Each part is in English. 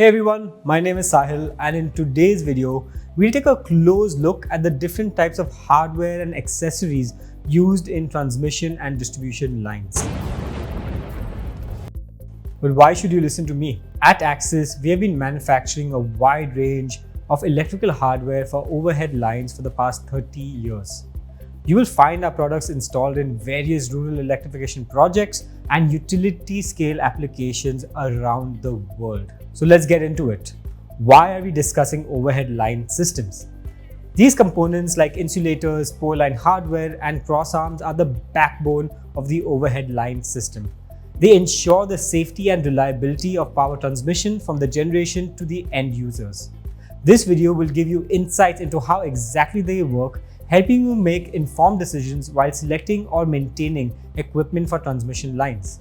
Hey everyone, my name is Sahil and in today's video, we'll take a close look at the different types of hardware and accessories used in transmission and distribution lines. But why should you listen to me? At Axis, we have been manufacturing a wide range of electrical hardware for overhead lines for the past 30 years. You will find our products installed in various rural electrification projects and utility scale applications around the world. So let's get into it. Why are we discussing overhead line systems? These components like insulators, pole line hardware, and crossarms are the backbone of the overhead line system. They ensure the safety and reliability of power transmission from the generation to the end users. This video will give you insights into how exactly they work, helping you make informed decisions while selecting or maintaining equipment for transmission lines.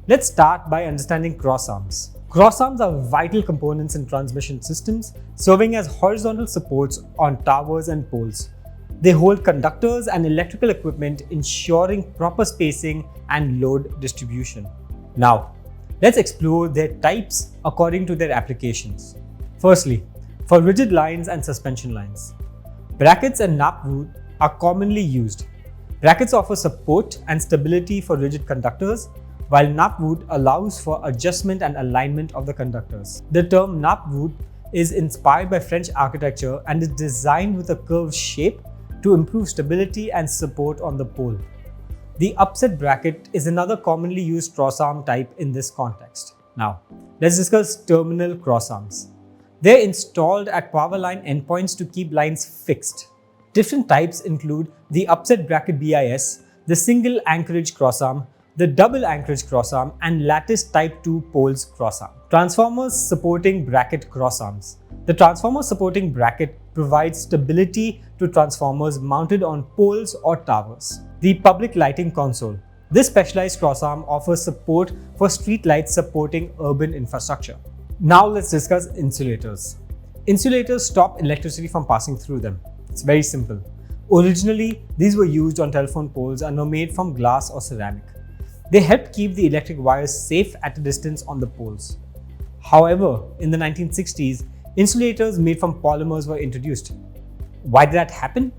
Let's start by understanding crossarms. Crossarms are vital components in transmission systems, serving as horizontal supports on towers and poles. They hold conductors and electrical equipment, ensuring proper spacing and load distribution. Now, let's explore their types according to their applications. Firstly, for rigid lines and suspension lines. Brackets and knapwood are commonly used. Brackets offer support and stability for rigid conductors, while knapwood allows for adjustment and alignment of the conductors. The term knapwood is inspired by French architecture and is designed with a curved shape to improve stability and support on the pole. The upset bracket is another commonly used crossarm type in this context. Now, let's discuss terminal crossarms. They're installed at power line endpoints to keep lines fixed. Different types include the upset bracket BIS, the single anchorage crossarm, the double anchorage crossarm, and lattice type 2 poles crossarm. Transformers supporting bracket crossarms. The transformer supporting bracket provides stability to transformers mounted on poles or towers. The public lighting console. This specialized crossarm offers support for street lights supporting urban infrastructure. Now let's discuss insulators. Insulators stop electricity from passing through them. It's very simple. Originally, these were used on telephone poles and were made from glass or ceramic. They helped keep the electric wires safe at a distance on the poles. However, in the 1960s, insulators made from polymers were introduced. Why did that happen?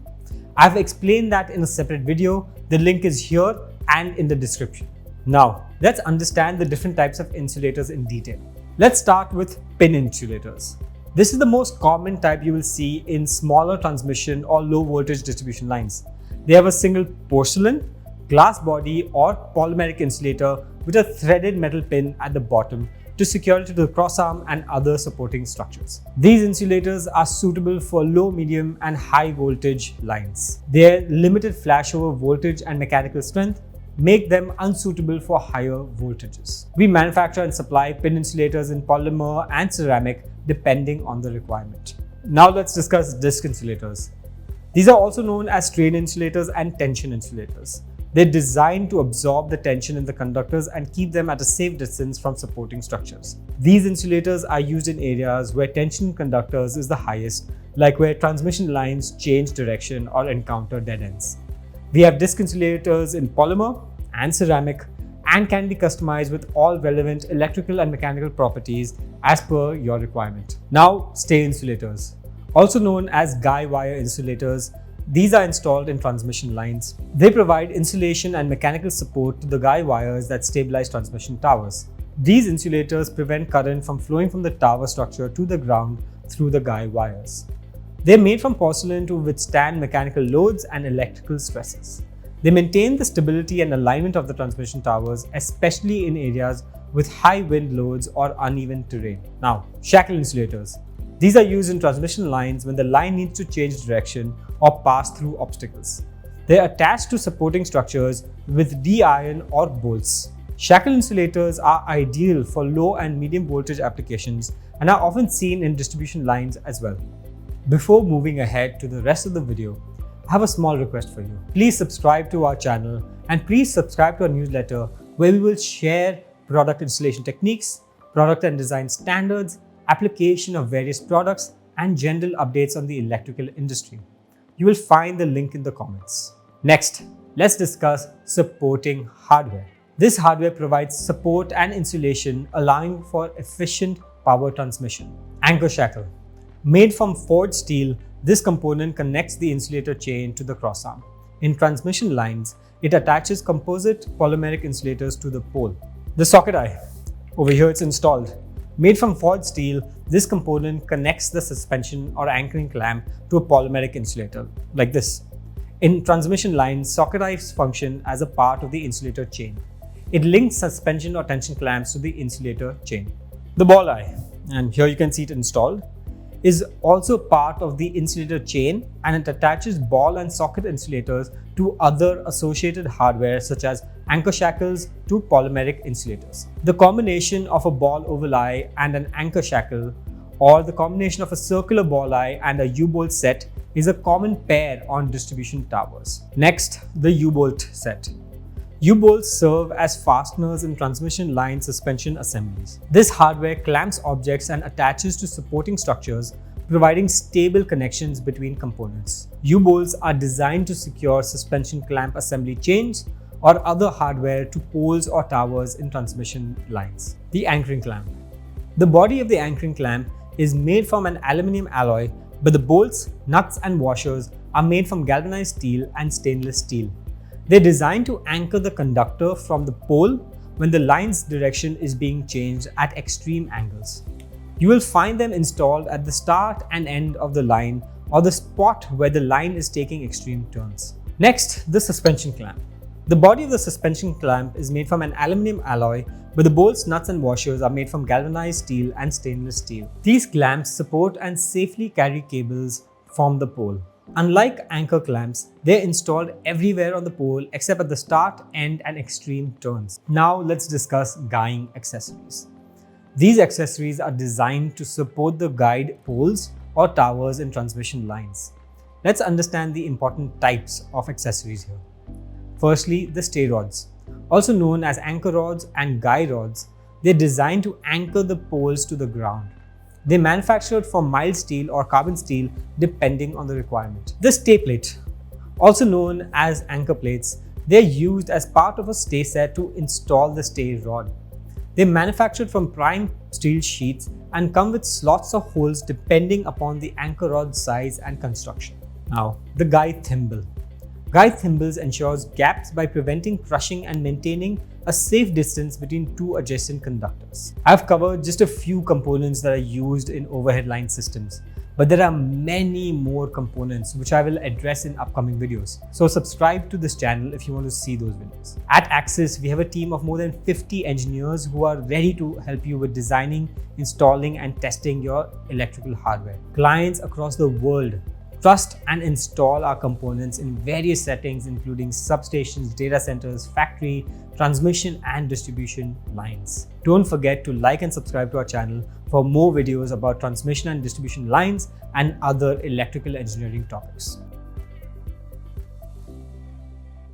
I've explained that in a separate video. The link is here and in the description. Now, let's understand the different types of insulators in detail. Let's start with pin insulators. This is the most common type you will see in smaller transmission or low voltage distribution lines. They have a single porcelain, glass body or polymeric insulator with a threaded metal pin at the bottom to secure it to the crossarm and other supporting structures. These insulators are suitable for low, medium and high voltage lines. Their limited flashover voltage and mechanical strength make them unsuitable for higher voltages. We manufacture and supply pin insulators in polymer and ceramic depending on the requirement. Now let's discuss disc insulators. These are also known as strain insulators and tension insulators. They're designed to absorb the tension in the conductors and keep them at a safe distance from supporting structures. These insulators are used in areas where tension in conductors is the highest, like where transmission lines change direction or encounter dead ends. We have disc insulators in polymer and ceramic and can be customized with all relevant electrical and mechanical properties as per your requirement. Now, stay insulators. Also known as guy wire insulators, these are installed in transmission lines. They provide insulation and mechanical support to the guy wires that stabilize transmission towers. These insulators prevent current from flowing from the tower structure to the ground through the guy wires. They're made from porcelain to withstand mechanical loads and electrical stresses. They maintain the stability and alignment of the transmission towers, especially in areas with high wind loads or uneven terrain. Now, shackle insulators. These are used in transmission lines when the line needs to change direction or pass through obstacles. They are attached to supporting structures with D-iron or bolts. Shackle insulators are ideal for low and medium voltage applications and are often seen in distribution lines as well. Before moving ahead to the rest of the video, I have a small request for you. Please subscribe to our channel and please subscribe to our newsletter where we will share product installation techniques, product and design standards, application of various products, and general updates on the electrical industry. You will find the link in the comments. Next, let's discuss supporting hardware. This hardware provides support and insulation, allowing for efficient power transmission. Anchor shackle. Made from forged steel, this component connects the insulator chain to the crossarm. In transmission lines, it attaches composite polymeric insulators to the pole. The socket eye. Over here it's installed. Made from forged steel, this component connects the suspension or anchoring clamp to a polymeric insulator, like this. In transmission lines, socket eyes function as a part of the insulator chain. It links suspension or tension clamps to the insulator chain. The ball eye, and here you can see it installed, is also part of the insulator chain, and it attaches ball and socket insulators to other associated hardware such as anchor shackles to polymeric insulators. The combination of a ball oval eye and an anchor shackle, or the combination of a circular ball eye and a U-bolt set, is a common pair on distribution towers. Next, the U-bolt set. U-bolts serve as fasteners in transmission line suspension assemblies. This hardware clamps objects and attaches to supporting structures, providing stable connections between components. U-bolts are designed to secure suspension clamp assembly chains or other hardware to poles or towers in transmission lines. The anchoring clamp. The body of the anchoring clamp is made from an aluminum alloy, but the bolts, nuts and washers are made from galvanized steel and stainless steel. They're designed to anchor the conductor from the pole when the line's direction is being changed at extreme angles. You will find them installed at the start and end of the line or the spot where the line is taking extreme turns. Next, the suspension clamp. The body of the suspension clamp is made from an aluminum alloy, but the bolts, nuts and washers are made from galvanized steel and stainless steel. These clamps support and safely carry cables from the pole. Unlike anchor clamps, they're installed everywhere on the pole except at the start, end and extreme turns. Now let's discuss guying accessories. These accessories are designed to support the guide poles or towers in transmission lines. Let's understand the important types of accessories here. Firstly, the stay rods. Also known as anchor rods and guy rods, they're designed to anchor the poles to the ground. They're manufactured from mild steel or carbon steel depending on the requirement. The stay plate, also known as anchor plates, they're used as part of a stay set to install the stay rod. They're manufactured from prime steel sheets and come with slots or holes depending upon the anchor rod size and construction. Now, the guy thimble. Guy thimbles ensures gaps by preventing crushing and maintaining a safe distance between two adjacent conductors. I've covered just a few components that are used in overhead line systems, but there are many more components which I will address in upcoming videos. So subscribe to this channel if you want to see those videos. At Axis, we have a team of more than 50 engineers who are ready to help you with designing, installing and testing your electrical hardware. Clients across the world trust and install our components in various settings including substations, data centers, factory, transmission and distribution lines. Don't forget to like and subscribe to our channel for more videos about transmission and distribution lines and other electrical engineering topics.